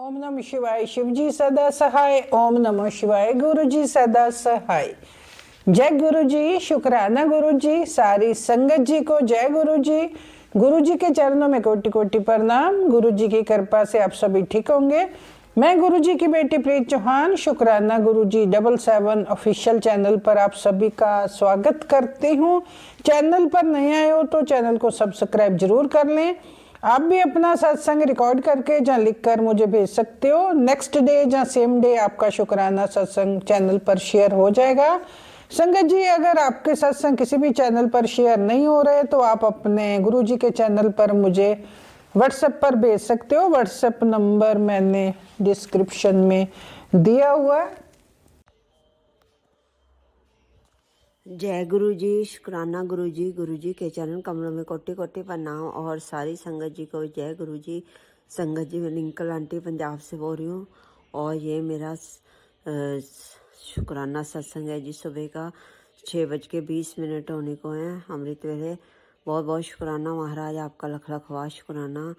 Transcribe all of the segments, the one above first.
ओम नमः शिवाय। शिव जी सदा सहाय। ओम नमः शिवाय। गुरु जी सदा सहाय। जय गुरु जी। शुक्राना गुरु जी। सारी संगत जी को जय गुरु जी। गुरु जी के चरणों में कोटि कोटि प्रणाम। गुरु जी की कृपा से आप सभी ठीक होंगे। मैं गुरु जी की बेटी प्रीत चौहान शुक्राना गुरु जी 77 ऑफिशियल चैनल पर आप सभी का स्वागत करती हूँ। चैनल पर नए आए हो तो चैनल को सब्सक्राइब जरूर कर लें। आप भी अपना सत्संग रिकॉर्ड करके जहाँ लिख कर मुझे भेज सकते हो। नेक्स्ट डे या सेम डे आपका शुक्राना सत्संग चैनल पर शेयर हो जाएगा। संगत जी, अगर आपके सत्संग किसी भी चैनल पर शेयर नहीं हो रहे तो आप अपने गुरु जी के चैनल पर मुझे व्हाट्सएप पर भेज सकते हो। व्हाट्सएप नंबर मैंने डिस्क्रिप्शन में दिया हुआ है। जय गुरु जी। शुक्राना गुरु जी के चरण कमलों में कोटि कोटि प्रणाम। और सारी संगत जी को जय गुरु जी। संगत जी, मैं लिंकल आंटी पंजाब से बोल रही हूँ और ये मेरा शुक्राना सत्संग है जी। सुबह का 6:20 होने को है, अमृत वेले। बहुत बहुत शुक्राना महाराज, आपका लख लख वाह शुक्राना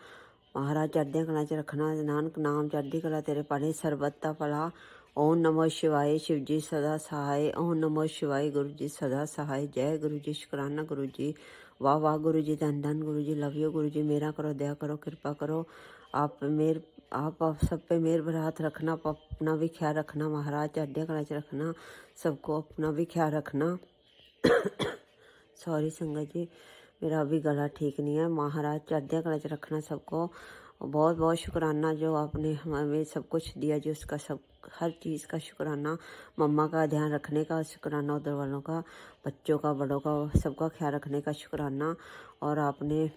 महाराज। चढ़दियां कला च रखना, नानक नाम चढ़दी कला तेरे पढ़े, सरबत दा भला। ओम नमः शिवाय। शिव जी सदा सहाय। ओम नमः शिवाय। गुरु जी सदा सहाय। जय गुरु जी। शुक्राना गुरु जी। वाह वाह गुरु जी। धन धन गुरु जी। लव यू गुरु जी। मेरा करो, दया करो, कृपा करो। आप सब पे मेर बरात रखना, आप अपना भी ख्याल रखना महाराज। चढ़दियां कला च रखना, सबको अपना भी ख्याल रखना। सॉरी संगत जी, मेरा अभी गला ठीक नहीं है। महाराज चढ़दियां कला च रखना सबको। बहुत बहुत शुक्राना जो आपने हमें सब कुछ दिया जी, उसका सब हर चीज़ का शुक्राना। मम्मा का ध्यान रखने का शुक्राना, उधर वालों का, बच्चों का, बड़ों का, सबका ख्याल रखने का शुक्राना। और आपने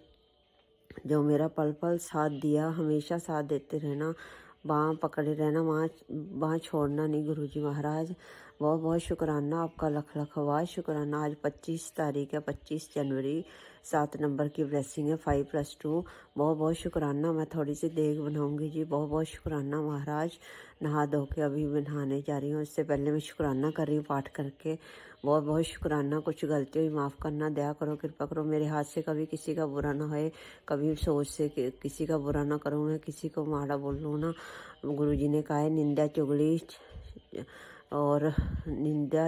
जो मेरा पल पल साथ दिया, हमेशा साथ देते रहना, बाँह पकड़े रहना, बाँह छोड़ना नहीं गुरु जी महाराज। बहुत बहुत शुक्राना, आपका लख लख वाह शुक्राना। आज 25 तारीख है, 25 जनवरी, 7 नंबर की ब्लेसिंग है, 5+2। बहुत बहुत शुक्राना। मैं थोड़ी सी देग बनाऊंगी जी। बहुत बहुत शुक्राना महाराज। नहा धो के अभी मैं नहाने जा रही हूँ, इससे पहले मैं शुक्राना कर रही हूँ पाठ करके। बहुत बहुत शुक्राना। कुछ गलती हुई माफ़ करना, दया करो, कृपा करो। मेरे हाथ से कभी किसी का बुरा ना होए, कभी सोच से किसी का बुरा ना करूँ, मैं किसी को माड़ा बोलूँ ना। गुरु जी ने कहा है निंदा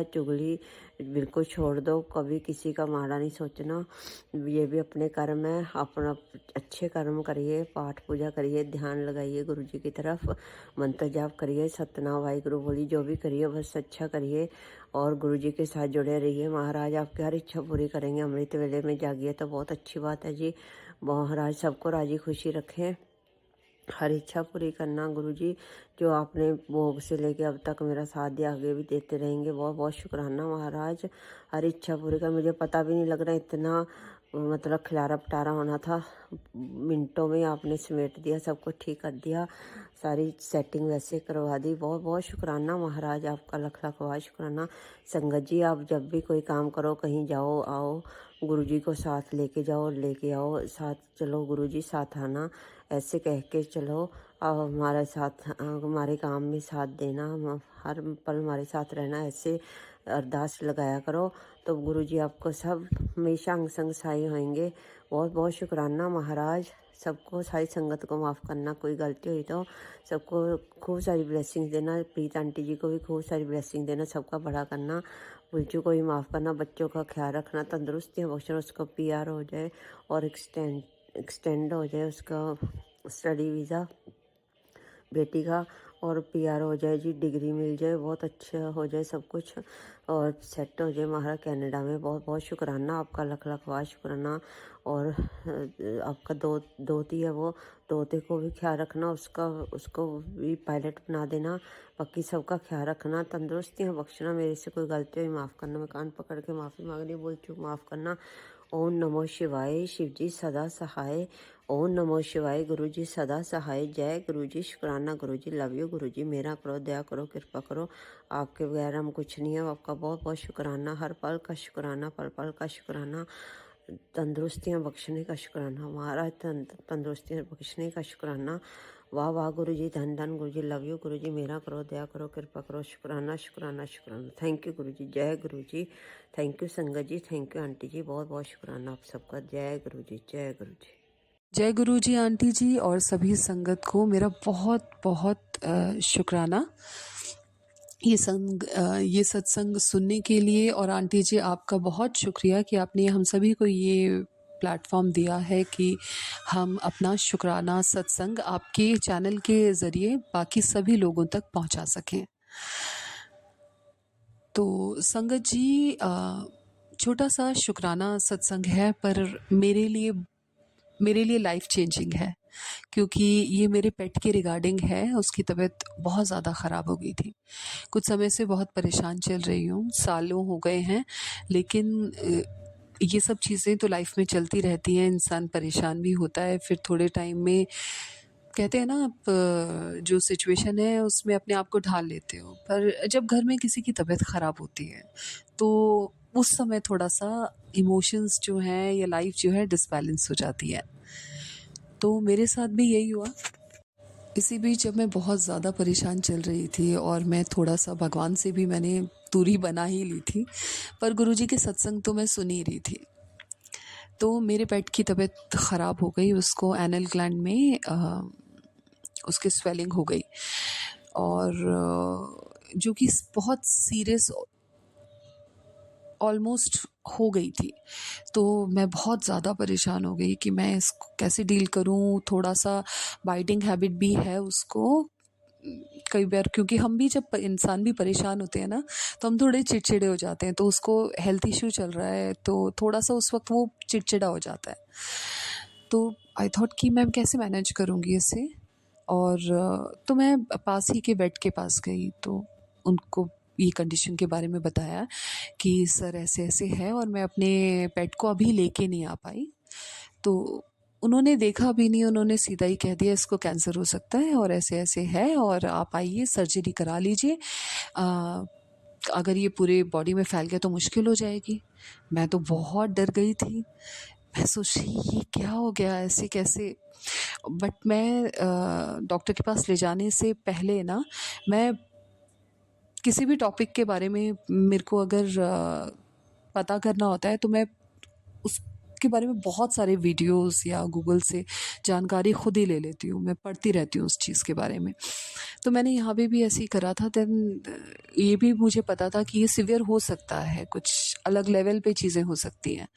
चुगली बिल्कुल छोड़ दो, कभी किसी का माड़ा नहीं सोचना। ये भी अपने कर्म है, अपना अच्छे कर्म करिए, पाठ पूजा करिए, ध्यान लगाइए गुरु जी की तरफ, मंत्र जाप करिए, सतनाम वाहिगुरु बोली, जो भी करिए बस अच्छा करिए और गुरु जी के साथ जुड़े रहिए। महाराज आपकी हर इच्छा पूरी करेंगे। अमृत वेले में जागिए तो बहुत अच्छी बात है जी। महाराज सबको राजी खुशी रखें, हर इच्छा पूरी करना गुरु जी। जो आपने भोग से लेके अब तक मेरा साथ दिया, आगे भी देते रहेंगे। बहुत बहुत शुक्राना महाराज। हर इच्छा पूरी कर, मुझे पता भी नहीं लग रहा इतना मतलब खिलारा पटारा होना था, मिनटों में आपने समेट दिया, सब कुछ ठीक कर दिया, सारी सेटिंग वैसे करवा दी। बहुत बहुत शुक्राना महाराज, आपका लख लख वाह शुक्राना। संगत जी, आप जब भी कोई काम करो, कहीं जाओ आओ, गुरु जी को साथ लेके जाओ, लेके आओ, साथ चलो गुरु जी, साथ आना, ऐसे कह के चलो। और हमारे साथ, हमारे काम में साथ देना, हर पल हमारे साथ रहना, ऐसे अरदास लगाया करो तो गुरु जी आपको सब हमेशा अंग संग सहाय होंगे। बहुत बहुत शुक्राना महाराज। सबको, सारी संगत को माफ़ करना, कोई गलती हुई तो सबको खूब सारी ब्लेसिंग देना। प्रीत आंटी जी को भी खूब सारी ब्लेसिंग देना, सबका बड़ा करना, भूलचू को भी माफ़ करना, बच्चों का ख्याल रखना, तंदुरुस्ती बख्शना, उसको PR हो जाए और एक्सटेंड हो जाए उसका स्टडी वीज़ा बेटी का, और PR हो जाए जी, डिग्री मिल जाए, बहुत अच्छा हो जाए सब कुछ और सेट हो जाए महाराज कनाडा में। बहुत बहुत शुक्राना, आपका लख लख वाह शुक्राना। और आपका दोती है, वो दोते को भी ख्याल रखना, उसको भी पायलट बना देना, बाकी सबका ख्याल रखना, तंदुरुस्तियाँ बख्शना। मेरे से कोई गलती हुई माफ़ करना, मैं कान पकड़ के माफ़ी मांग रही, बोल चूक माफ़ करना। ओम नमो शिवाय। शिव जी सदा सहाय। ओम नमो शिवाय। गुरु जी सदा सहाय। जय गुरु जी। शुक्राना गुरु जी। लव यू गुरु जी। मेरा करो, दया करो, कृपा करो, आपके बगैर हम कुछ नहीं है। आपका बहुत बहुत शुक्राना, हर पल का शुक्राना, पल पल का शुक्राना, तंदुरुस्तियाँ बख्शने का शुक्राना महाराज, तंदुरुस्तियाँ बख्शने का शुक्राना। वाह वाह गुरु जी। धन धन गुरु जी। लव यू गुरु जी। मेरा करो, दया करो, कृपा करो। शुक्राना शुक्राना शुक्राना। थैंक यू गुरु जी। जय गुरु जी। थैंक यू संगत जी। थैंक यू आंटी जी। बहुत बहुत शुक्राना आप सबका। जय गुरु जी। जय गुरु जी। जय गुरु जी आंटी जी और सभी संगत को मेरा बहुत बहुत शुक्राना ये सत्संग सुनने के लिए। और आंटी जी आपका बहुत शुक्रिया कि आपने हम सभी को ये प्लेटफॉर्म दिया है कि हम अपना शुक्राना सत्संग आपके चैनल के ज़रिए बाकी सभी लोगों तक पहुंचा सकें। तो संगत जी छोटा सा शुक्राना सत्संग है, पर मेरे लिए लाइफ चेंजिंग है, क्योंकि ये मेरे पेट के रिगार्डिंग है। उसकी तबीयत बहुत ज़्यादा ख़राब हो गई थी। कुछ समय से बहुत परेशान चल रही हूँ, सालों हो गए हैं, लेकिन ये सब चीज़ें तो लाइफ में चलती रहती हैं। इंसान परेशान भी होता है, फिर थोड़े टाइम में कहते हैं ना, आप जो सिचुएशन है उसमें अपने आप को ढाल लेते हो। पर जब घर में किसी की तबीयत ख़राब होती है तो उस समय थोड़ा सा इमोशंस जो हैं या लाइफ जो है डिसबैलेंस हो जाती है। तो मेरे साथ भी यही हुआ। इसी बीच जब मैं बहुत ज़्यादा परेशान चल रही थी और मैं थोड़ा सा भगवान से भी मैंने दूरी बना ही ली थी, पर गुरुजी के सत्संग तो मैं सुन ही रही थी। तो मेरे पेट की तबीयत ख़राब हो गई, उसको एनल ग्लैंड में उसके स्वेलिंग हो गई, और जो कि बहुत सीरियस ऑलमोस्ट हो गई थी। तो मैं बहुत ज़्यादा परेशान हो गई कि मैं इसको कैसे डील करूं। थोड़ा सा बाइटिंग हैबिट भी है उसको कई बार, क्योंकि हम भी जब इंसान भी परेशान होते हैं ना तो हम थोड़े चिड़चिड़े हो जाते हैं। तो उसको हेल्थ इश्यू चल रहा है तो थोड़ा सा उस वक्त वो चिड़चिड़ा हो जाता है। तो आई थॉट कि मैं कैसे मैनेज करूँगी इसे। और तो मैं पास ही के बेड के पास गई, तो उनको ये कंडीशन के बारे में बताया कि सर ऐसे ऐसे है, और मैं अपने पेट को अभी लेके नहीं आ पाई। तो उन्होंने देखा भी नहीं, उन्होंने सीधा ही कह दिया इसको कैंसर हो सकता है और ऐसे ऐसे है, और आप आइए सर्जरी करा लीजिए। अगर ये पूरे बॉडी में फैल गया तो मुश्किल हो जाएगी। मैं तो बहुत डर गई थी। मैं सोच रही ये क्या हो गया, ऐसे कैसे। बट मैं डॉक्टर के पास ले जाने से पहले ना, मैं किसी भी टॉपिक के बारे में मेरे को अगर पता करना होता है तो मैं उसके बारे में बहुत सारे वीडियोस या गूगल से जानकारी खुद ही ले लेती हूँ। मैं पढ़ती रहती हूँ उस चीज़ के बारे में। तो मैंने यहाँ पे भी ऐसे ही करा था। देन ये भी मुझे पता था कि ये सिवियर हो सकता है, कुछ अलग लेवल पे चीज़ें हो सकती हैं।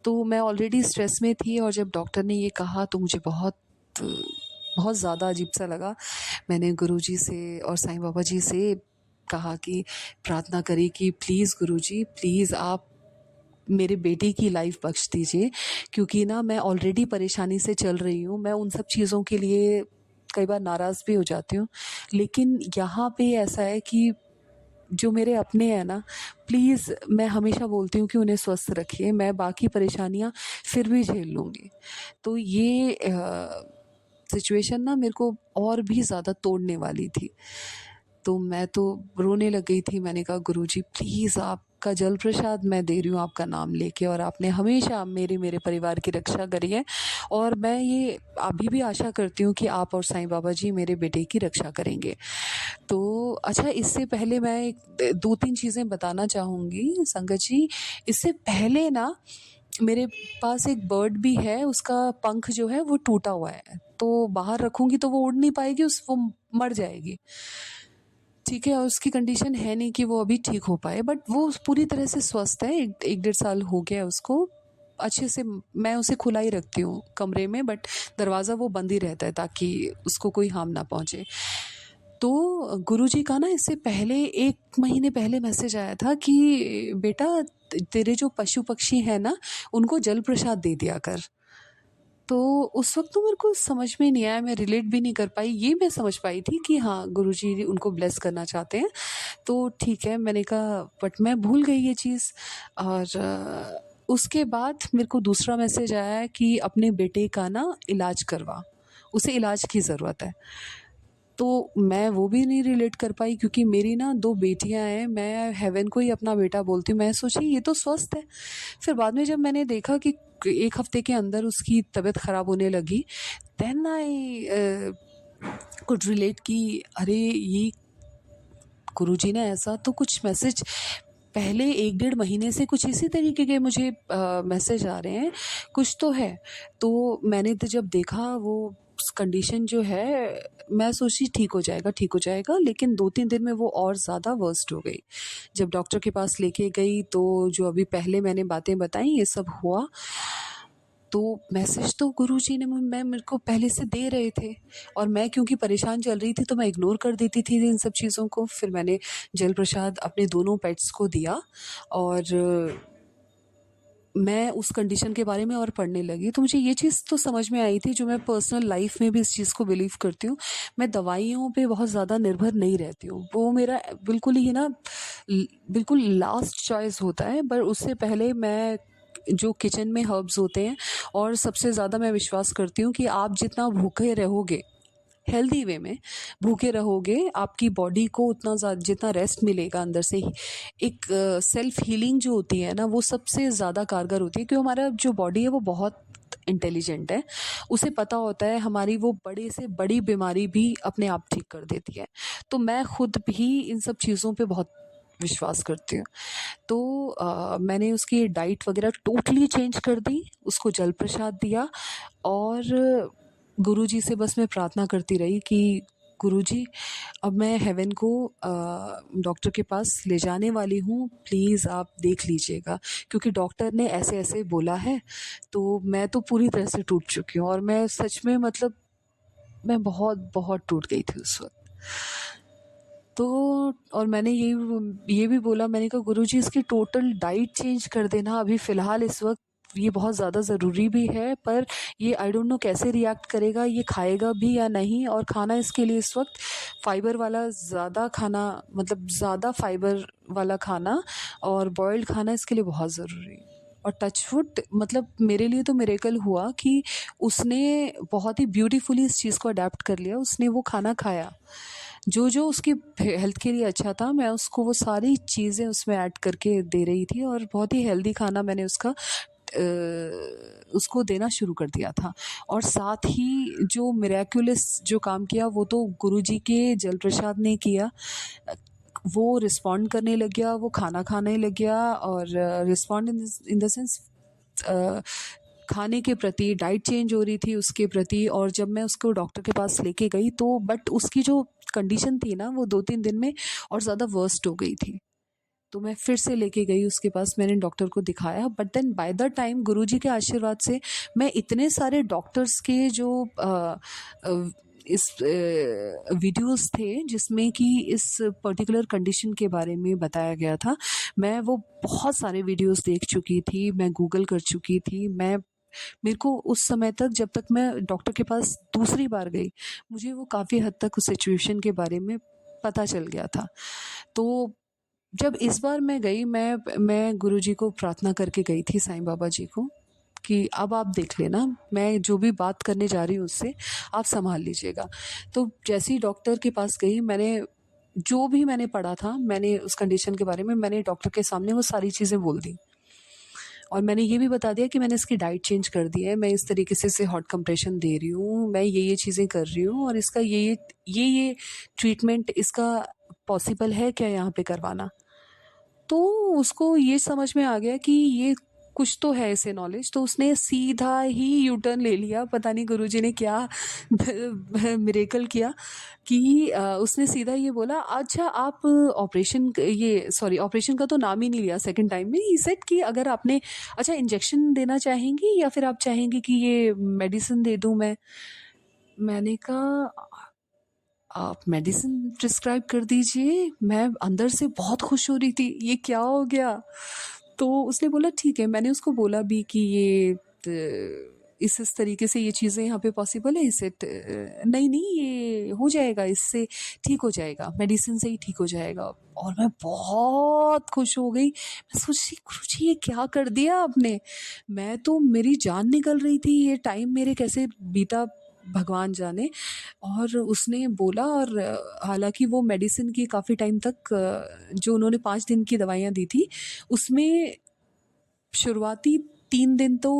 तो मैं ऑलरेडी स्ट्रेस में थी, और जब डॉक्टर ने ये कहा तो मुझे बहुत ज़्यादा अजीब सा लगा। मैंने गुरुजी से और साईं बाबा जी से कहा कि प्रार्थना करी कि प्लीज़ गुरुजी, प्लीज़ आप मेरे बेटे की लाइफ बख्श दीजिए, क्योंकि ना मैं ऑलरेडी परेशानी से चल रही हूँ। मैं उन सब चीज़ों के लिए कई बार नाराज़ भी हो जाती हूँ, लेकिन यहाँ पे ऐसा है कि जो मेरे अपने हैं ना, प्लीज़ मैं हमेशा बोलती हूँ कि उन्हें स्वस्थ रखिए, मैं बाकी परेशानियाँ फिर भी झेल लूँगी। तो ये सिचुएशन ना मेरे को और भी ज़्यादा तोड़ने वाली थी। तो मैं तो रोने लग गई थी। मैंने कहा गुरुजी प्लीज़, आपका जल प्रसाद मैं दे रही हूँ आपका नाम लेके, और आपने हमेशा मेरे परिवार की रक्षा करी है, और मैं ये अभी भी आशा करती हूँ कि आप और साईं बाबा जी मेरे बेटे की रक्षा करेंगे। तो अच्छा, इससे पहले मैं 2-3 चीज़ें बताना चाहूँगी संगत जी। इससे पहले ना मेरे पास एक बर्ड भी है, उसका पंख जो है वो टूटा हुआ है, तो बाहर रखूँगी तो वो उड़ नहीं पाएगी, वो मर जाएगी। ठीक है, और उसकी कंडीशन है नहीं कि वो अभी ठीक हो पाए, बट वो पूरी तरह से स्वस्थ है। 1-1.5 साल हो गया उसको। अच्छे से मैं उसे खुला ही रखती हूँ कमरे में, बट दरवाज़ा वो बंद ही रहता है ताकि उसको कोई हार्म ना पहुँचे। तो गुरुजी का ना इससे पहले 1 महीने पहले मैसेज आया था कि बेटा, तेरे जो पशु पक्षी हैं ना, उनको जल प्रसाद दे दिया कर। तो उस वक्त तो मेरे को समझ में नहीं आया, मैं रिलेट भी नहीं कर पाई। ये मैं समझ पाई थी कि हाँ, गुरुजी उनको ब्लेस करना चाहते हैं, तो ठीक है। मैंने कहा, बट मैं भूल गई ये चीज़। और उसके बाद मेरे को दूसरा मैसेज आया कि अपने बेटे का ना इलाज करवा, उसे इलाज की ज़रूरत है। तो मैं वो भी नहीं रिलेट कर पाई, क्योंकि मेरी ना 2 बेटियां हैं। मैं हेवन को ही अपना बेटा बोलती हूँ। मैं सोची ये तो स्वस्थ है। फिर बाद में जब मैंने देखा कि 1 हफ्ते के अंदर उसकी तबीयत ख़राब होने लगी, देन आई कुड रिलेट कि अरे, ये गुरुजी ने ऐसा तो कुछ मैसेज पहले 1 डेढ़ महीने से कुछ इसी तरीके के मुझे मैसेज आ रहे हैं, कुछ तो है। तो मैंने तो जब देखा वो कंडीशन जो है, मैं सोची ठीक हो जाएगा, लेकिन 2-3 दिन में वो और ज़्यादा वर्स्ट हो गई। जब डॉक्टर के पास लेके गई तो जो अभी पहले मैंने बातें बताई ये सब हुआ। तो मैसेज तो गुरुजी ने मेरे को पहले से दे रहे थे, और मैं क्योंकि परेशान चल रही थी तो मैं इग्नोर कर देती थी इन सब चीज़ों को। फिर मैंने जल प्रसाद अपने दोनों पेट्स को दिया, और मैं उस कंडीशन के बारे में और पढ़ने लगी। तो मुझे ये चीज़ तो समझ में आई थी, जो मैं पर्सनल लाइफ में भी इस चीज़ को बिलीव करती हूँ, मैं दवाइयों पे बहुत ज़्यादा निर्भर नहीं रहती हूँ। वो मेरा बिल्कुल ही ना बिल्कुल लास्ट चॉइस होता है, पर उससे पहले मैं जो किचन में हर्ब्स होते हैं, और सबसे ज़्यादा मैं विश्वास करती हूँ कि आप जितना भूखे रहोगे, हेल्दी वे में भूखे रहोगे, आपकी बॉडी को उतना जितना रेस्ट मिलेगा अंदर से ही, एक सेल्फ हीलिंग जो होती है ना, वो सबसे ज़्यादा कारगर होती है। क्योंकि हमारा जो बॉडी है वो बहुत इंटेलिजेंट है, उसे पता होता है हमारी वो बड़े से बड़ी बीमारी भी अपने आप ठीक कर देती है। तो मैं खुद भी इन सब चीज़ों पे बहुत विश्वास करती हूँ। तो मैंने उसकी डाइट वगैरह टोटली चेंज कर दी, उसको जल प्रसाद दिया, और गुरुजी से बस मैं प्रार्थना करती रही कि गुरुजी, अब मैं हेवन को डॉक्टर के पास ले जाने वाली हूँ, प्लीज़ आप देख लीजिएगा, क्योंकि डॉक्टर ने ऐसे ऐसे बोला है। तो मैं तो पूरी तरह से टूट चुकी हूँ, और मैं सच में मतलब मैं बहुत बहुत टूट गई थी उस वक्त। तो और मैंने ये भी बोला, मैंने कहा गुरुजी इसकी टोटल डाइट चेंज कर देना अभी फ़िलहाल इस वक्त, ये बहुत ज़्यादा ज़रूरी भी है, पर ये आई डोंट नो कैसे रिएक्ट करेगा, ये खाएगा भी या नहीं। और खाना इसके लिए इस वक्त फाइबर वाला ज़्यादा खाना, मतलब ज़्यादा फाइबर वाला खाना और बॉइल्ड खाना इसके लिए बहुत ज़रूरी है। और टचवुड, मतलब मेरे लिए तो मिरेकल हुआ कि उसने बहुत ही ब्यूटीफुली इस चीज़ को अडेप्ट कर लिया। उसने वो खाना खाया जो जो उसकी हेल्थ के लिए अच्छा था, मैं उसको वो सारी चीज़ें उसमें ऐड करके दे रही थी, और बहुत ही हेल्दी खाना मैंने उसको देना शुरू कर दिया था। और साथ ही जो मिरेक्युलस जो काम किया वो तो गुरुजी के जल प्रसाद ने किया। वो रिस्पॉन्ड करने लग गया, वो खाना खाने लग गया, और रिस्पॉन्ड इन द सेंस खाने के प्रति, डाइट चेंज हो रही थी उसके प्रति। और जब मैं उसको डॉक्टर के पास लेके गई तो बट उसकी जो कंडीशन थी ना, वो 2-3 दिन में और ज़्यादा वर्स्ट हो गई थी। तो मैं फिर से लेके गई उसके पास, मैंने डॉक्टर को दिखाया। But then by the time Guruji के आशीर्वाद से मैं इतने सारे डॉक्टर्स के जो इस वीडियोस थे जिसमें कि इस पर्टिकुलर कंडीशन के बारे में बताया गया था, मैं वो बहुत सारे वीडियोस देख चुकी थी, मैं गूगल कर चुकी थी। मेरे को उस समय तक, जब तक मैं डॉक्टर के पास दूसरी बार गई, मुझे वो काफ़ी हद तक उस सिचुएशन के बारे में पता चल गया था। तो जब इस बार मैं गई, मैं गुरुजी को प्रार्थना करके गई थी, साईं बाबा जी को, कि अब आप देख लेना, मैं जो भी बात करने जा रही हूँ उससे आप संभाल लीजिएगा। तो जैसे ही डॉक्टर के पास गई, मैंने जो भी मैंने पढ़ा था, मैंने उस कंडीशन के बारे में मैंने डॉक्टर के सामने वो सारी चीज़ें बोल दी। और मैंने ये भी बता दिया कि मैंने इसकी डाइट चेंज कर दी है, मैं इस तरीके से इसे हॉट कंप्रेशन दे रही हूँ, मैं ये चीज़ें कर रही हूँ, और इसका ये ट्रीटमेंट इसका पॉसिबल है क्या यहाँ पे करवाना। तो उसको ये समझ में आ गया कि ये कुछ तो है इसे नॉलेज, तो उसने सीधा ही यू टर्न ले लिया। पता नहीं गुरुजी ने क्या मिरेकल किया कि उसने सीधा ये बोला, अच्छा आप ऑपरेशन का तो नाम ही नहीं लिया सेकंड टाइम में। ही सेड कि अगर आपने, अच्छा इंजेक्शन देना चाहेंगी या फिर आप चाहेंगी कि ये मेडिसिन दे दूं मैंने कहा आप मेडिसिन प्रिस्क्राइब कर दीजिए। मैं अंदर से बहुत खुश हो रही थी, ये क्या हो गया। तो उसने बोला ठीक है। मैंने उसको बोला भी कि ये इस तरीके से ये चीज़ें यहाँ पे पॉसिबल है। इसे नहीं ये हो जाएगा, इससे ठीक हो जाएगा, मेडिसिन से ही ठीक हो जाएगा। और मैं बहुत खुश हो गई। मैं सोच रही गुरुजी ये क्या कर दिया आपने। मैं तो, मेरी जान निकल रही थी, ये टाइम मेरे कैसे बीता भगवान जाने। और उसने बोला, और हालांकि वो मेडिसिन की काफ़ी टाइम तक जो उन्होंने 5 दिन की दवाइयाँ दी थी, उसमें शुरुआती 3 दिन तो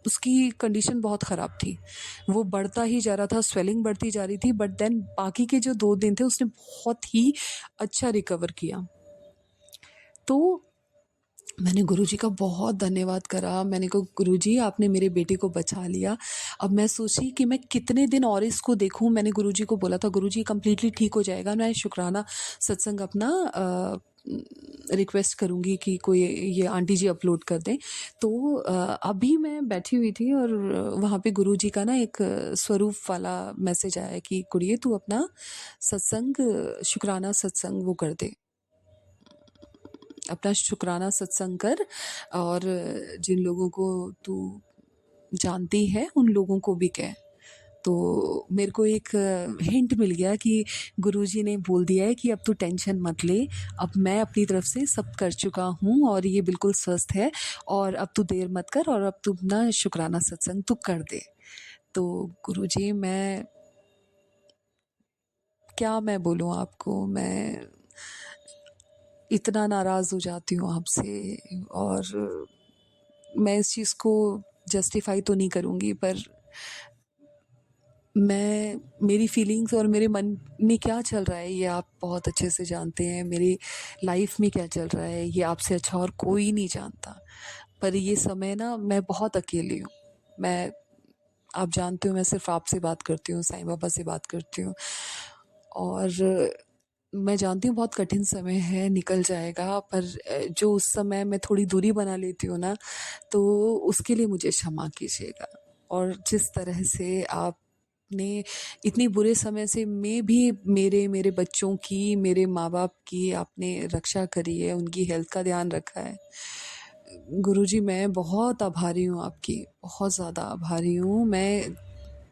उसकी कंडीशन बहुत ख़राब थी, वो बढ़ता ही जा रहा था, स्वेलिंग बढ़ती जा रही थी। बट देन बाकी के जो 2 दिन थे उसने बहुत ही अच्छा रिकवर किया। तो मैंने गुरुजी का बहुत धन्यवाद करा। मैंने कहा गुरुजी आपने मेरे बेटे को बचा लिया। अब मैं सोची कि मैं कितने दिन और इसको देखूं। मैंने गुरुजी को बोला था गुरुजी कंप्लीटली ठीक हो जाएगा, मैं शुक्राना सत्संग अपना रिक्वेस्ट करूंगी कि कोई ये आंटी जी अपलोड कर दें। तो अभी मैं बैठी हुई थी और वहाँ पे गुरुजी का ना एक स्वरूप वाला मैसेज आया कि कुड़िए तू अपना सत्संग, शुक्राना सत्संग वो कर दे, अपना शुक्राना सत्संग कर, और जिन लोगों को तू जानती है उन लोगों को भी कह। तो मेरे को एक हिंट मिल गया कि गुरुजी ने बोल दिया है कि अब तू टेंशन मत ले, अब मैं अपनी तरफ से सब कर चुका हूँ और ये बिल्कुल स्वस्थ है, और अब तू देर मत कर और अब तू ना शुक्राना सत्संग तू कर दे। तो गुरुजी मैं क्या मैं बोलूँ आपको, मैं इतना नाराज़ हो जाती हूँ आपसे, और मैं इस चीज़ को जस्टिफाई तो नहीं करूँगी, पर मेरी फीलिंग्स और मेरे मन में क्या चल रहा है ये आप बहुत अच्छे से जानते हैं। मेरी लाइफ में क्या चल रहा है ये आपसे अच्छा और कोई नहीं जानता। पर ये समय ना मैं बहुत अकेली हूँ। मैं, आप जानते हो मैं सिर्फ आपसे बात करती हूँ, साईं बाबा से बात करती हूँ, और मैं जानती हूँ बहुत कठिन समय है, निकल जाएगा, पर जो उस समय मैं थोड़ी दूरी बना लेती हूँ ना, तो उसके लिए मुझे क्षमा कीजिएगा। और जिस तरह से आपने इतनी बुरे समय से में भी मेरे बच्चों की, मेरे माँ बाप की आपने रक्षा करी है, उनकी हेल्थ का ध्यान रखा है, गुरुजी मैं बहुत आभारी हूँ आपकी, बहुत ज़्यादा आभारी हूँ। मैं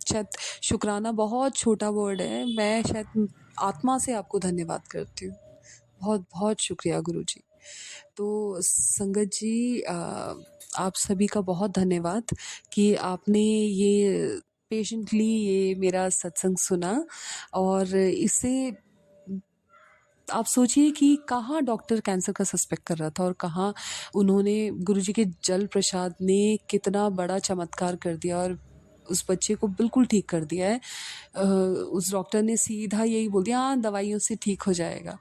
शायद, शुक्राना बहुत छोटा वर्ड है, मैं शायद आत्मा से आपको धन्यवाद करती हूँ। बहुत बहुत शुक्रिया गुरुजी। तो संगत जी, आप सभी का बहुत धन्यवाद कि आपने ये पेशेंटली ये मेरा सत्संग सुना, और इससे आप सोचिए कि कहाँ डॉक्टर कैंसर का सस्पेक्ट कर रहा था और कहाँ उन्होंने, गुरुजी के जल प्रसाद ने कितना बड़ा चमत्कार कर दिया और उस बच्चे को बिल्कुल ठीक कर दिया है। उस डॉक्टर ने सीधा यही बोल दिया, हाँ दवाइयों से ठीक हो जाएगा।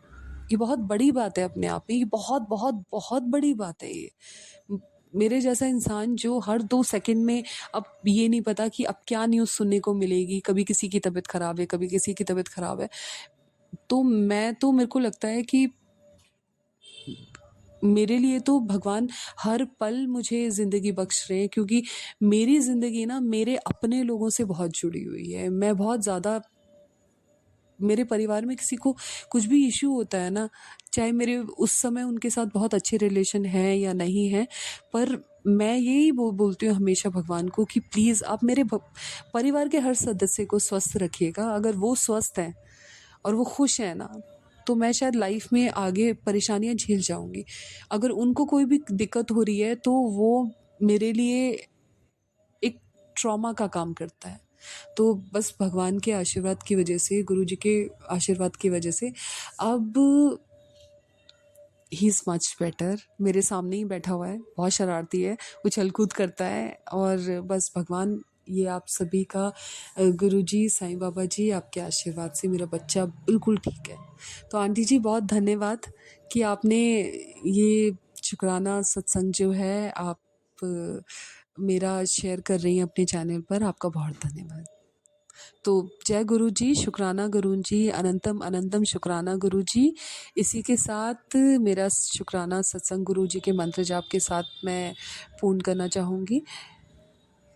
ये बहुत बड़ी बात है अपने आप में, ये बहुत बहुत बहुत बड़ी बात है ये। मेरे जैसा इंसान जो हर 2 सेकंड में, अब ये नहीं पता कि अब क्या न्यूज़ सुनने को मिलेगी, कभी किसी की तबीयत खराब है, कभी किसी की तबीयत खराब है, तो मेरे को लगता है कि मेरे लिए तो भगवान हर पल मुझे ज़िंदगी बख्श रहे हैं, क्योंकि मेरी ज़िंदगी ना मेरे अपने लोगों से बहुत जुड़ी हुई है। मैं बहुत ज़्यादा, मेरे परिवार में किसी को कुछ भी इश्यू होता है ना, चाहे मेरे उस समय उनके साथ बहुत अच्छे रिलेशन हैं या नहीं हैं, पर मैं यही बोलती हूँ हमेशा भगवान को कि प्लीज़ आप मेरे परिवार के हर सदस्य को स्वस्थ रखिएगा। अगर वो स्वस्थ हैं और वो खुश हैं ना, तो मैं शायद लाइफ में आगे परेशानियाँ झेल जाऊँगी। अगर उनको कोई भी दिक्कत हो रही है तो वो मेरे लिए एक ट्रॉमा का काम करता है। तो बस भगवान के आशीर्वाद की वजह से, गुरुजी के आशीर्वाद की वजह से अब ही इज़ मच बेटर। मेरे सामने ही बैठा हुआ है, बहुत शरारती है, उछल कूद करता है, और बस भगवान ये आप सभी का, गुरुजी, साईं बाबा जी, आपके आशीर्वाद से मेरा बच्चा बिल्कुल ठीक है। तो आंटी जी बहुत धन्यवाद कि आपने ये शुक्राना सत्संग जो है आप मेरा शेयर कर रही हैं अपने चैनल पर, आपका बहुत धन्यवाद। तो जय गुरु जी, शुक्राना गुरु जी, अनंतम अनंतम शुक्राना गुरु जी। इसी के साथ मेरा शुक्राना सत्संग गुरु जी के मंत्र जाप के साथ मैं पूर्ण करना चाहूँगी।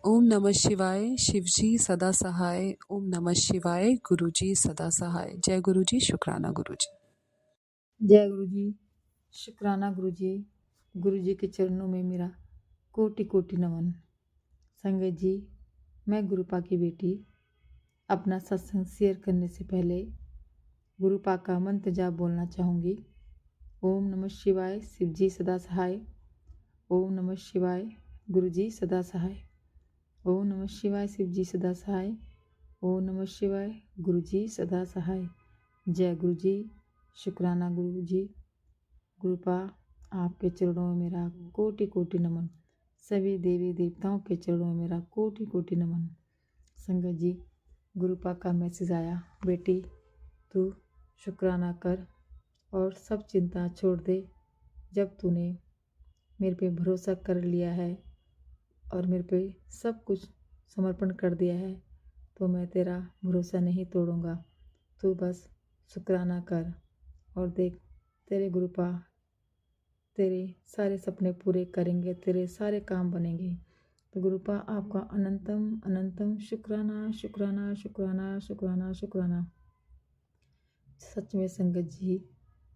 ओम नमः शिवाय, शिव जी सदा सहाय। ओम नमः शिवाय, गुरु जी सदा सहाय। जय गुरु जी, शुक्राना गुरु जी। जय गुरु जी, शुक्राना गुरु जी के चरणों में मेरा कोटि कोटि नमन। संगत जी, मैं गुरुपा की बेटी अपना सत्संग शेयर करने से पहले गुरुपा का मंत्र जाप बोलना चाहूँगी। ओम नमः शिवाय, शिव जी सदा सहाय। ओम नमः शिवाय, गुरु जी सदा सहाय। ओम नमः शिवाय, शिव जी सदा सहाय। ओम नमः शिवाय, गुरु जी सदा सहाय। जय गुरु जी, शुक्राना गुरु जी। गुरुपा, आपके चरणों में मेरा कोटि कोटि नमन। सभी देवी देवताओं के चरणों में मेरा कोटि कोटि नमन। संगत जी, गुरुपा का मैसेज आया, बेटी तू शुक्राना कर और सब चिंता छोड़ दे। जब तूने मेरे पे भरोसा कर लिया है और मेरे पे सब कुछ समर्पण कर दिया है, तो मैं तेरा भरोसा नहीं तोड़ूंगा। तू बस शुक्राना कर और देख, तेरे गुरुपा तेरे सारे सपने पूरे करेंगे, तेरे सारे काम बनेंगे। तो गुरुपा आपका अनंतम अनंतम शुक्राना शुक्राना शुक्राना शुक्राना शुक्राना। सच में संगत जी,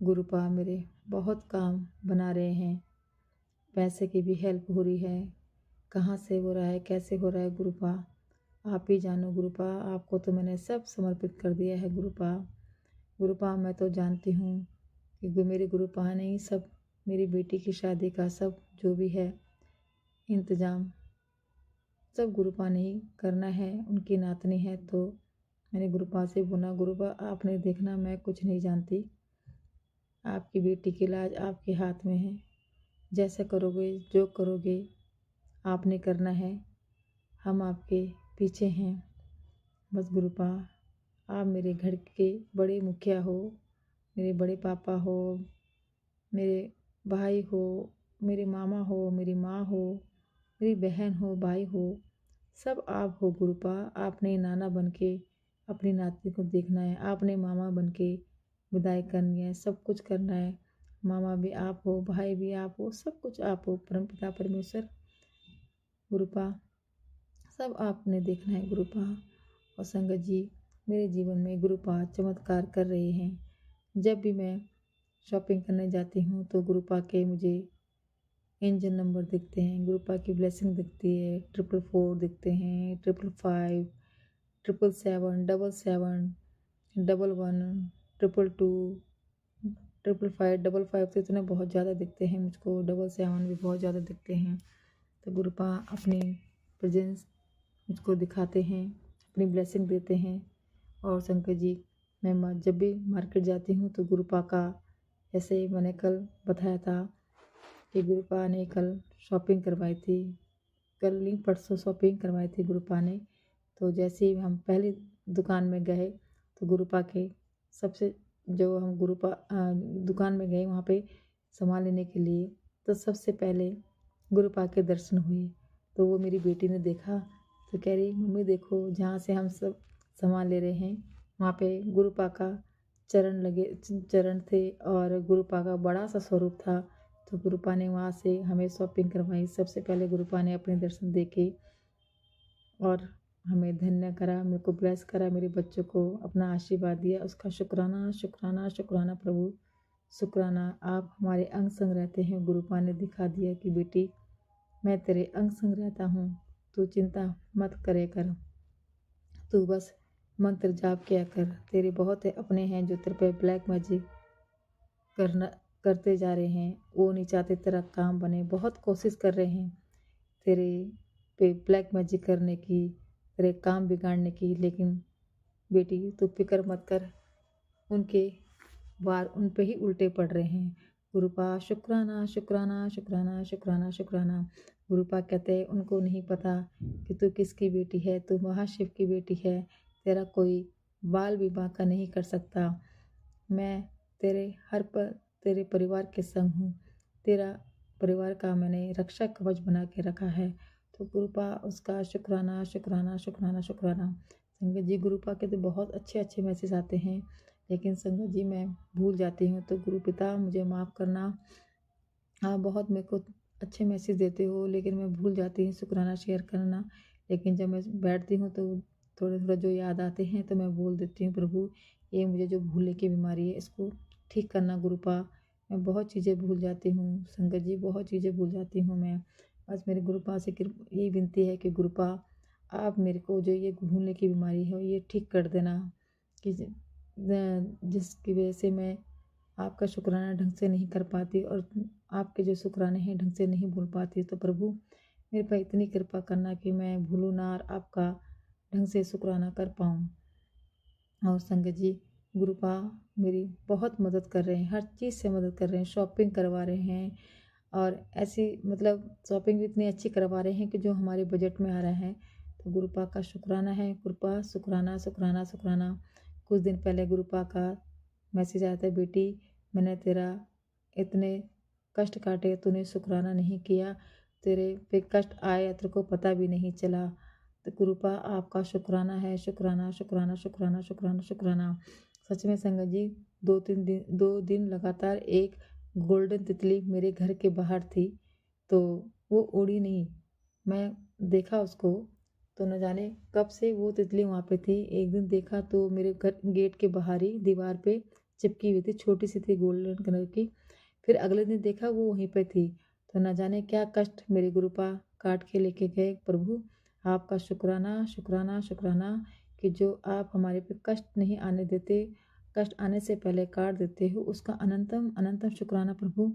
गुरुपा मेरे बहुत काम बना रहे हैं। पैसे की भी हेल्प हो रही है, कहाँ से हो रहा है, कैसे हो रहा है गुरुपा आप ही जानो। गुरुपा आपको तो मैंने सब समर्पित कर दिया है गुरुपा। गुरुपा मैं तो जानती हूँ कि मेरे गुरुपा ने ही सब, मेरी बेटी की शादी का सब जो भी है इंतज़ाम सब गुरुपा ने ही करना है, उनकी नातनी है। तो मैंने गुरुपा से बोला, गुरुपा आपने देखना, मैं कुछ नहीं जानती, आपकी बेटी की लाज आपके हाथ में है। जैसा करोगे, जो करोगे आपने करना है, हम आपके पीछे हैं। बस गुरुपा आप मेरे घर के बड़े मुखिया हो, मेरे बड़े पापा हो, मेरे भाई हो, मेरे मामा हो, मेरी माँ हो, मेरी बहन हो, भाई हो, सब आप हो गुरुपा। आपने नाना बन के अपनी नाती को देखना है, आपने मामा बन के विदाई करनी है, सब कुछ करना है। मामा भी आप हो, भाई भी आप हो, सब कुछ आप हो। परमपिता परमेश्वर गुरुपा सब आपने देखना है गुरुपा। और संगत जी, मेरे जीवन में गुरुपा चमत्कार कर रहे हैं। जब भी मैं शॉपिंग करने जाती हूँ तो गुरुपा के मुझे एंजल नंबर दिखते हैं, गुरुपा की ब्लेसिंग दिखती है। 444 दिखते हैं, 555, 777, 77, 11, 222, 555, 55 तो इतने बहुत ज़्यादा दिखते हैं मुझको, 77 भी बहुत ज़्यादा दिखते हैं। तो गुरुपा अपनी प्रेजेंस मुझको दिखाते हैं, अपनी ब्लेसिंग देते हैं। और शंकर जी, मैं जब भी मार्केट जाती हूँ तो गुरुपा का, जैसे मैंने कल बताया था कि गुरुपा ने कल शॉपिंग करवाई थी, कल नहीं परसों शॉपिंग करवाई थी गुरुपा ने। तो जैसे ही हम पहली दुकान में गए तो गुरुपा के सबसे, जो हम गुरुपा दुकान में गए वहाँ पे सामान लेने के लिए, तो सबसे पहले गुरुपा के दर्शन हुए। तो वो मेरी बेटी ने देखा तो कह रही, मम्मी देखो, जहाँ से हम सब सामान ले रहे हैं वहाँ पे गुरुपा का चरण थे और गुरुपा का बड़ा सा स्वरूप था। तो गुरुपा ने वहाँ से हमें शॉपिंग करवाई। सबसे पहले गुरुपा ने अपने दर्शन देके और हमें धन्य करा, मेरे को ब्लेस करा, मेरे बच्चों को अपना आशीर्वाद दिया। उसका शुक्राना शुक्राना शुक्राना प्रभु, शुक्राना। आप हमारे अंग संग रहते हैं। गुरुपा ने दिखा दिया कि बेटी, मैं तेरे अंग संग रहता हूँ, तू चिंता मत करे कर, तू बस मंत्र जाप किया कर। तेरे बहुत अपने हैं जो तेरे पे ब्लैक मैजिक करते जा रहे हैं, वो नहीं चाहते तेरा काम बने, बहुत कोशिश कर रहे हैं तेरे पे ब्लैक मैजिक करने की, तेरे काम बिगाड़ने की। लेकिन बेटी तू फिक्र मत कर, उनके वार उन पे ही उल्टे पड़ रहे हैं। गुरुपा शुक्राना शुक्राना शुक्राना शुक्राना शुक्राना। गुरुपा कहते हैं उनको नहीं पता कि तू किसकी बेटी है, तू महाशिव की बेटी है, तेरा कोई बाल भी बांका नहीं कर सकता। मैं तेरे परिवार के संग हूँ, तेरा परिवार का मैंने रक्षा कवच बना के रखा है। तो गुरुपा उसका शुक्राना शुक्राना शुक्राना शुक्राना। संगत जी, गुरुपा के तो बहुत अच्छे अच्छे मैसेज आते हैं, लेकिन संगत जी मैं भूल जाती हूँ। तो गुरु पिता मुझे माफ़ करना। हाँ, बहुत मेरे को अच्छे मैसेज देते हो, लेकिन मैं भूल जाती हूँ शुक्राना शेयर करना। लेकिन जब मैं बैठती हूँ तो थोड़े थोड़ा जो याद आते हैं तो मैं बोल देती हूँ, प्रभु ये मुझे जो भूलने की बीमारी है इसको ठीक करना गुरुपा। मैं बहुत चीज़ें भूल जाती हूँ संगत जी, बहुत चीज़ें भूल जाती हूँ मैं। बस मेरे गुरुपा से यही विनती है कि गुरुपा आप मेरे को जो ये भूलने की बीमारी है ये ठीक कर देना, कि जिसकी वजह से मैं आपका शुक्राना ढंग से नहीं कर पाती और आपके जो शुक्राने हैं ढंग से नहीं भूल पाती। तो प्रभु मेरे पर इतनी कृपा करना कि मैं भूलूँ ना और आपका ढंग से शुक्राना कर पाऊँ। और संगत जी, गुरुपा मेरी बहुत मदद कर रहे हैं, हर चीज़ से मदद कर रहे हैं, शॉपिंग करवा रहे हैं और ऐसी मतलब शॉपिंग भी इतनी अच्छी करवा रहे हैं कि जो हमारे बजट में आ रहा है। तो गुरुपा का शुक्राना है। गुरुपा शुक्राना शुक्राना शुक्राना। कुछ दिन पहले गुरुपा का मैसेज आया था, बेटी मैंने तेरा इतने कष्ट काटे, तूने शुक्राना नहीं किया, तेरे पे कष्ट आया तेरे को पता भी नहीं चला। तो गुरुपा आपका शुक्राना है, शुक्राना शुक्राना शुक्राना शुक्राना शुक्राना। सच में संगत जी 2 दिन लगातार एक गोल्डन तितली मेरे घर के बाहर थी, तो वो उड़ी नहीं। मैं देखा उसको, तो न जाने कब से वो तितली वहाँ पे थी। एक दिन देखा तो मेरे घर गेट के बाहर ही दीवार पे चिपकी हुई थी, छोटी सी थी गोल्डन कलर की। फिर अगले दिन देखा वो वहीं पे थी। तो न जाने क्या कष्ट मेरे गुरुपा काट के लेके गए। प्रभु आपका शुक्राना शुक्राना शुक्राना कि जो आप हमारे पे कष्ट नहीं आने देते, कष्ट आने से पहले काट देते हो, उसका अनंतम अनंतम शुक्राना प्रभु।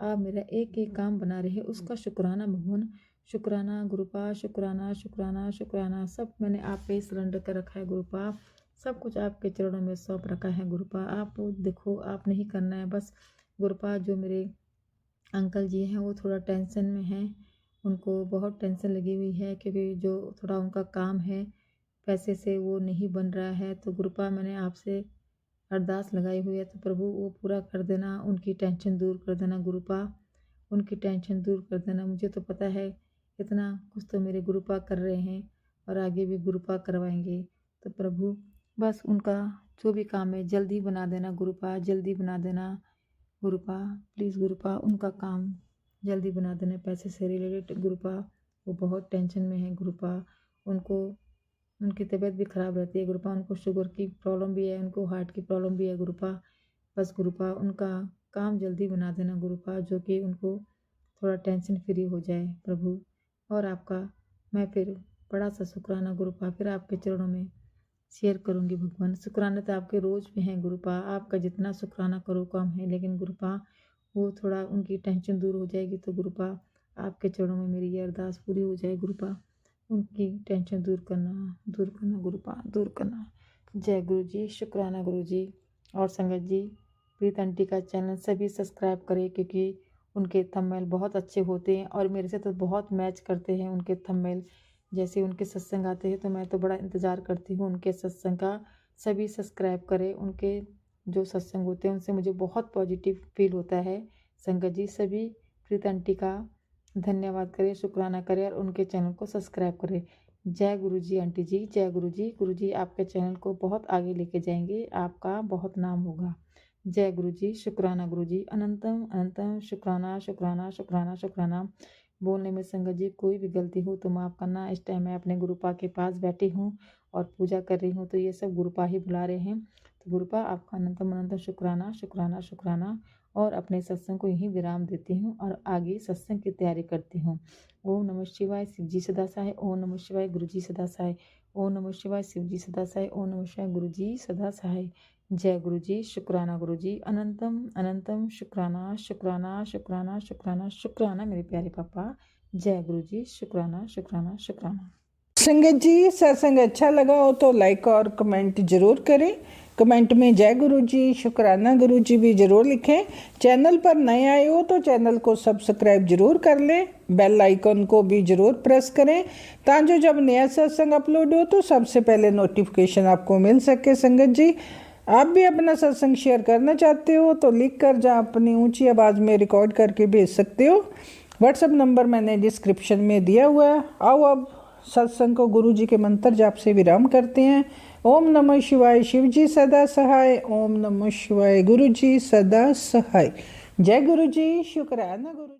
आप मेरा एक एक काम बना रहे उसका शुक्राना भगवान। शुक्राना गुरुपा, शुक्राना शुक्राना शुक्राना। सब मैंने आप पे सरेंडर कर रखा है गुरुपा, सब कुछ आपके चरणों में सौंप रखा है गुरुपा। आप देखो, आप नहीं करना है बस गुरुपा। जो मेरे अंकल जी हैं वो थोड़ा टेंशन में हैं, उनको बहुत टेंशन लगी हुई है क्योंकि जो थोड़ा उनका काम है पैसे से वो नहीं बन रहा है। तो गुरुपा मैंने आपसे अरदास लगाई हुई है, तो प्रभु वो पूरा कर देना, उनकी टेंशन दूर कर देना गुरुपा, उनकी टेंशन दूर कर देना। मुझे तो पता है इतना कुछ तो मेरे गुरुपा कर रहे हैं और आगे भी गुरुपा करवाएंगे। तो प्रभु बस उनका जो भी काम है जल्दी बना देना गुरुपा, जल्दी बना देना गुरुपा, प्लीज़ गुरुपा उनका काम जल्दी बना देना। पैसे से रिलेटेड गुरुपा वो बहुत टेंशन में है गुरुपा, उनको उनकी तबीयत भी ख़राब रहती है गुरुपा, उनको शुगर की प्रॉब्लम भी है, उनको हार्ट की प्रॉब्लम भी है गुरुपा। बस गुरुपा उनका काम जल्दी बना देना गुरुपा, जो कि उनको थोड़ा टेंशन फ्री हो जाए प्रभु। और आपका मैं फिर बड़ा सा शुक्राना गुरुपा फिर आपके चरणों में शेयर करूंगी भगवान। शुक्राना तो आपके रोज़ में हैं गुरुपा, आपका जितना शुक्राना करो कम है, लेकिन गुरुपा वो थोड़ा उनकी टेंशन दूर हो जाएगी तो गुरुपा आपके चरणों में मेरी ये अरदास पूरी हो जाए गुरुपा, उनकी टेंशन दूर करना गुरुपा, दूर करना। जय गुरु जी, शुक्राना गुरु जी। और संगत जी प्रीत आंटी का चैनल सभी सब्सक्राइब करें, क्योंकि उनके थंबनेल बहुत अच्छे होते हैं और मेरे से तो बहुत मैच करते हैं उनके थंबनेल। जैसे उनके सत्संग आते हैं तो मैं तो बड़ा इंतज़ार करती हूँ उनके सत्संग का। सभी सब्सक्राइब करें, उनके जो सत्संग होते हैं उनसे मुझे बहुत पॉजिटिव फील होता है। संगत जी सभी प्रीत आंटी का धन्यवाद करें, शुक्राना करें और उनके चैनल को सब्सक्राइब करें। जय गुरु जी आंटी जी, जय गुरु जी। गुरु जी आपके चैनल को बहुत आगे लेके जाएंगे, आपका बहुत नाम होगा। जय गुरु जी, शुक्राना गुरु जी, अनंतम अनंतम शुक्राना शुक्राना शुक्राना शुक्राना। बोलने में संगत जी कोई भी गलती हो तो माफ़ करना। इस टाइम मैं अपने गुरुपा के पास बैठी हूँ और पूजा कर रही हूँ, तो ये सब गुरुपा ही बुला रहे हैं। तो गुरुपा आपका अनंतम अनंतम शुक्राना शुक्राना शुक्राना। और अपने सत्संग को यहीं विराम देती हूँ और आगे सत्संग की तैयारी करती हूँ। ओम नमः शिवाय, शिव जी सदा सहाय। ओम नमः शिवाय, गुरु जी सदा सहाय। ओम नमः शिवाय, शिव जी सदा सहाय। ओम नमः शिवाय, गुरु जी सदा सहाय। जय गुरु जी, शुक्राना गुरु जी, अनंतम अनंतम शुक्राना शुक्राना शुक्राना शुक्राना शुक्राना मेरे प्यारे पापा। जय गुरु जी, शुक्राना शुक्राना शुक्राना। संगत जी सत्संग अच्छा लगा हो तो लाइक और कमेंट जरूर करें। कमेंट में जय गुरु जी, शुक्राना गुरु जी भी जरूर लिखें। चैनल पर नए आए हो तो चैनल को सब्सक्राइब जरूर कर लें, बेल आइकन को भी जरूर प्रेस करें ताकि जब नया सत्संग अपलोड हो तो सबसे पहले नोटिफिकेशन आपको मिल सके। संगत जी आप भी अपना सत्संग शेयर करना चाहते हो तो लिख कर जहाँ अपनी ऊंची आवाज़ में रिकॉर्ड करके भेज सकते हो। व्हाट्सएप नंबर मैंने डिस्क्रिप्शन में दिया हुआ है। आओ अब सत्संग को गुरु जी के मंत्र जाप से विराम करते हैं। ओम नमः शिवाय, शिव जी सदा सहाय। ओम नमः शिवाय, गुरु जी सदा सहाय। जय गुरु जी, शुक्राना गुरु।